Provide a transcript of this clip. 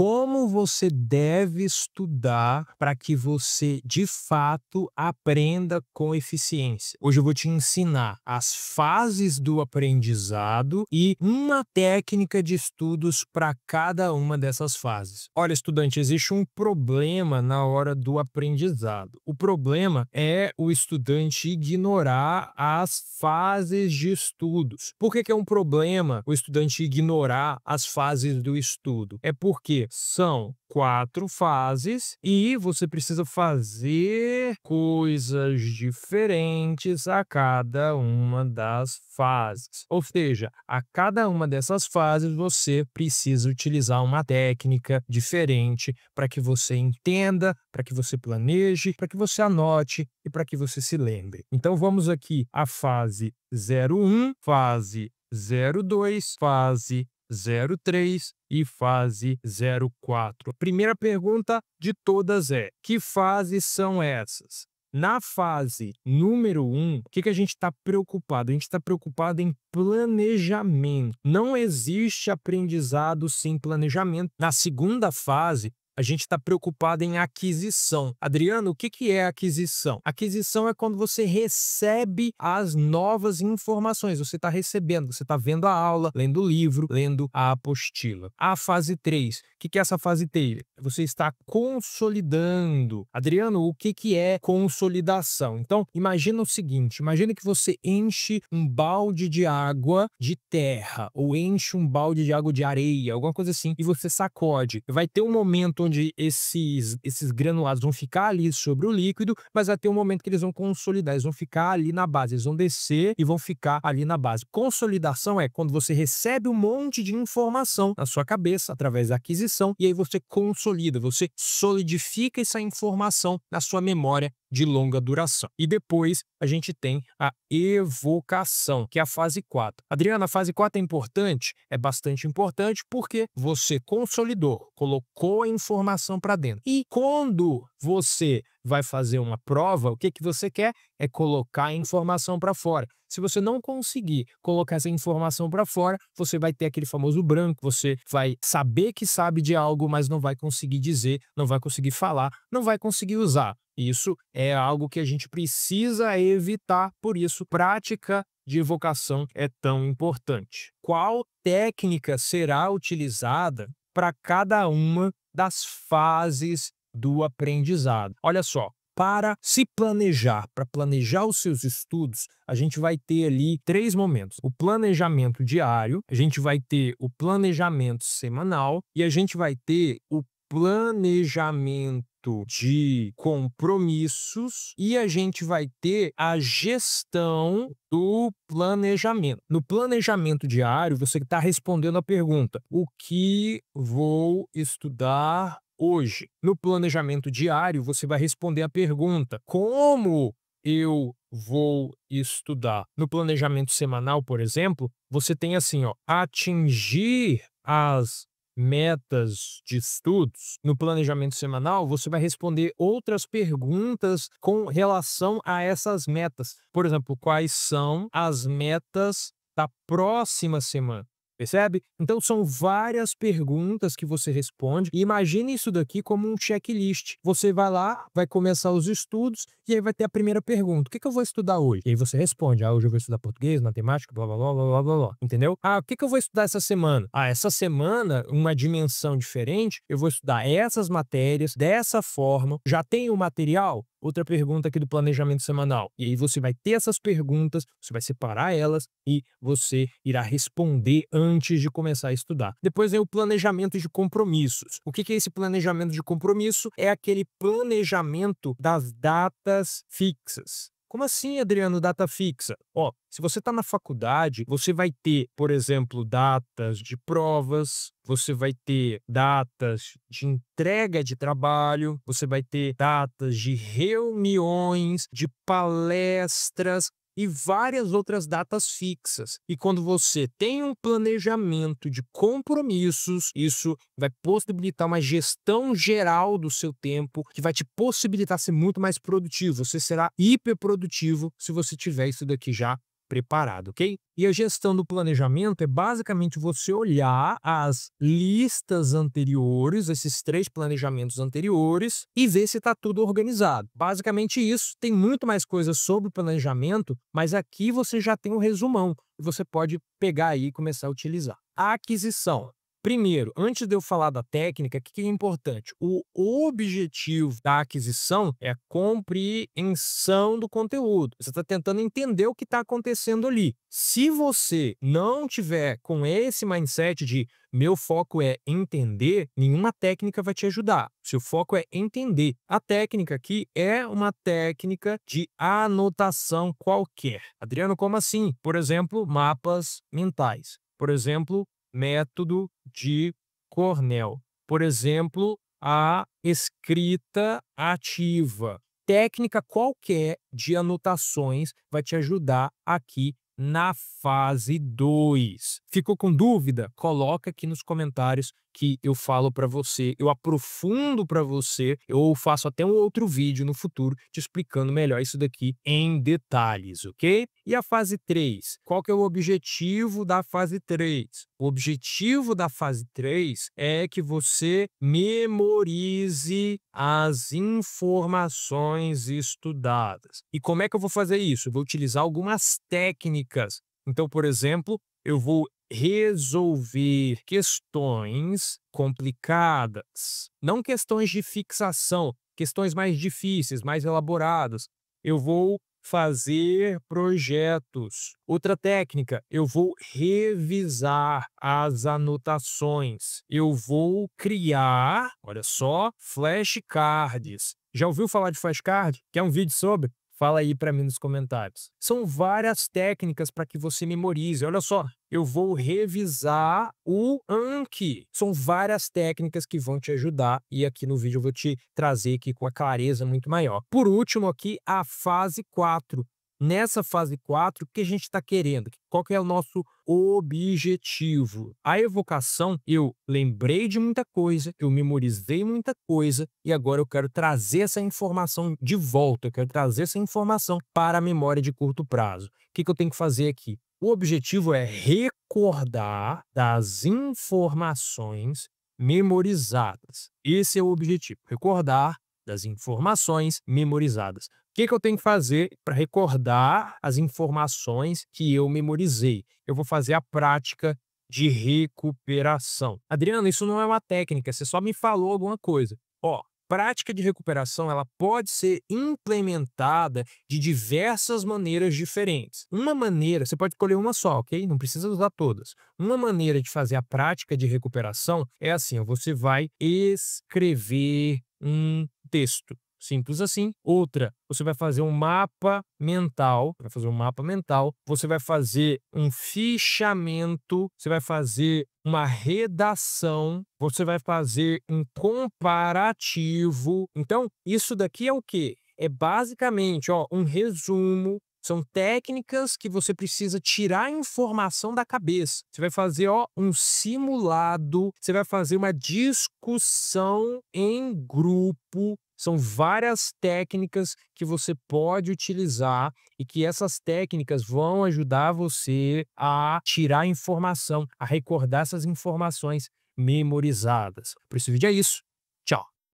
como você deve estudar para que você, de fato, aprenda com eficiência. Hoje eu vou te ensinar as fases do aprendizado e uma técnica de estudos para cada uma dessas fases. Olha, estudante, existe um problema na hora do aprendizado. O problema é o estudante ignorar as fases de estudos. Por que é um problema o estudante ignorar as fases do estudo? É porque são 4 fases e você precisa fazer coisas diferentes a cada uma das fases. Ou seja, a cada uma dessas fases você precisa utilizar uma técnica diferente para que você entenda, para que você planeje, para que você anote e para que você se lembre. Então vamos aqui à fase 01, fase 02, fase 03 e fase 04. A primeira pergunta de todas é: que fases são essas? Na fase número 1, o que a gente está preocupado? A gente está preocupado em planejamento. Não existe aprendizado sem planejamento. Na segunda fase, a gente está preocupado em aquisição. Adriano, o que é aquisição? Aquisição é quando você recebe as novas informações. Você está recebendo, você está vendo a aula, lendo o livro, lendo a apostila. A fase 3, o que é essa fase 3? Você está consolidando. Adriano, o que é consolidação? Então, imagina o seguinte, imagina que você enche um balde de água de terra ou enche um balde de água de areia, alguma coisa assim, e você sacode. Vai ter um momento onde esses granulados vão ficar ali sobre o líquido, mas vai ter um momento que eles vão consolidar, eles vão ficar ali na base, eles vão descer e vão ficar ali na base. Consolidação é quando você recebe um monte de informação na sua cabeça através da aquisição e aí você consolida, você solidifica essa informação na sua memória de longa duração. E depois a gente tem a evocação, que é a fase 4. Adriana, a fase 4 é importante? É bastante importante porque você consolidou, colocou a informação para dentro. E quando você vai fazer uma prova, o que você quer? É colocar a informação para fora. Se você não conseguir colocar essa informação para fora, você vai ter aquele famoso branco, você vai saber que sabe de algo, mas não vai conseguir dizer, não vai conseguir falar, não vai conseguir usar. Isso é algo que a gente precisa evitar, por isso, prática de evocação é tão importante. Qual técnica será utilizada para cada uma das fases do aprendizado? Olha só, para se planejar, para planejar os seus estudos, a gente vai ter ali 3 momentos. O planejamento diário, a gente vai ter o planejamento semanal e a gente vai ter o planejamento de compromissos e a gente vai ter a gestão do planejamento. No planejamento diário, você está respondendo a pergunta: o que vou estudar hoje? No planejamento diário, você vai responder a pergunta: como eu vou estudar? No planejamento semanal, por exemplo, você tem assim, ó, atingir as metas de estudos. No planejamento semanal, você vai responder outras perguntas com relação a essas metas. Por exemplo, quais são as metas da próxima semana? Percebe? Então são várias perguntas que você responde e imagine isso daqui como um checklist. Você vai lá, vai começar os estudos e aí vai ter a primeira pergunta: o que eu vou estudar hoje? E aí você responde: hoje eu vou estudar português, matemática, blá blá blá blá blá blá. Entendeu? O que eu vou estudar essa semana? Essa semana, uma dimensão diferente, eu vou estudar essas matérias dessa forma. Já tenho o material? Outra pergunta aqui do planejamento semanal. E aí você vai ter essas perguntas, você vai separar elas e você irá responder antes de começar a estudar. Depois vem o planejamento de compromissos. O que é esse planejamento de compromisso? É aquele planejamento das datas fixas. Como assim, Adriano, data fixa? Se você está na faculdade, você vai ter, por exemplo, datas de provas, você vai ter datas de entrega de trabalho, você vai ter datas de reuniões, de palestras e várias outras datas fixas. E quando você tem um planejamento de compromissos, isso vai possibilitar uma gestão geral do seu tempo, que vai te possibilitar ser muito mais produtivo. Você será hiperprodutivo se você tiver isso daqui já preparado, ok? E a gestão do planejamento é basicamente você olhar as listas anteriores, esses 3 planejamentos anteriores, e ver se está tudo organizado. Basicamente isso, tem muito mais coisas sobre planejamento, mas aqui você já tem um resumão, e você pode pegar aí e começar a utilizar. A aquisição. Primeiro, antes de eu falar da técnica, o que é importante? O objetivo da aquisição é a compreensão do conteúdo. Você está tentando entender o que está acontecendo ali. Se você não tiver com esse mindset de meu foco é entender, nenhuma técnica vai te ajudar. Seu foco é entender. A técnica aqui é uma técnica de anotação qualquer. Adriano, como assim? Por exemplo, mapas mentais. Por exemplo, método de Cornell. Por exemplo, a escrita ativa. Técnica qualquer de anotações vai te ajudar aqui na fase 2. Ficou com dúvida? Coloca aqui nos comentários que eu falo para você, eu aprofundo para você, eu faço até um outro vídeo no futuro te explicando melhor isso daqui em detalhes, ok? E a fase 3? Qual que é o objetivo da fase 3? O objetivo da fase 3 é que você memorize as informações estudadas. E como é que eu vou fazer isso? Eu vou utilizar algumas técnicas. Então, por exemplo, eu vou resolver questões complicadas, não questões de fixação, questões mais difíceis, mais elaboradas. Eu vou fazer projetos. Outra técnica, eu vou revisar as anotações. Eu vou criar, olha só, flashcards. Já ouviu falar de flashcard? Quer um vídeo sobre? Fala aí para mim nos comentários. São várias técnicas para que você memorize. Olha só, eu vou revisar o Anki. São várias técnicas que vão te ajudar e aqui no vídeo eu vou te trazer aqui com a clareza muito maior. Por último aqui, a fase 4. Nessa fase 4, o que a gente está querendo? Qual que é o nosso objetivo? A evocação, eu lembrei de muita coisa, eu memorizei muita coisa e agora eu quero trazer essa informação de volta, eu quero trazer essa informação para a memória de curto prazo. O que eu tenho que fazer aqui? O objetivo é recordar das informações memorizadas. Esse é o objetivo, recordar das informações memorizadas. O que eu tenho que fazer para recordar as informações que eu memorizei? Eu vou fazer a prática de recuperação. Adriano, isso não é uma técnica, você só me falou alguma coisa. Ó, prática de recuperação, ela pode ser implementada de diversas maneiras diferentes. Uma maneira, você pode escolher uma só, ok? Não precisa usar todas. Uma maneira de fazer a prática de recuperação é assim, você vai escrever um texto. Simples assim. Outra, você vai fazer um mapa mental, você vai fazer um fichamento, você vai fazer uma redação, você vai fazer um comparativo. Então, isso daqui é o quê? É basicamente, ó, um resumo. São técnicas que você precisa tirar a informação da cabeça. Você vai fazer, ó, um simulado, você vai fazer uma discussão em grupo. São várias técnicas que você pode utilizar e que essas técnicas vão ajudar você a tirar informação, a recordar essas informações memorizadas. Por esse vídeo é isso. Tchau!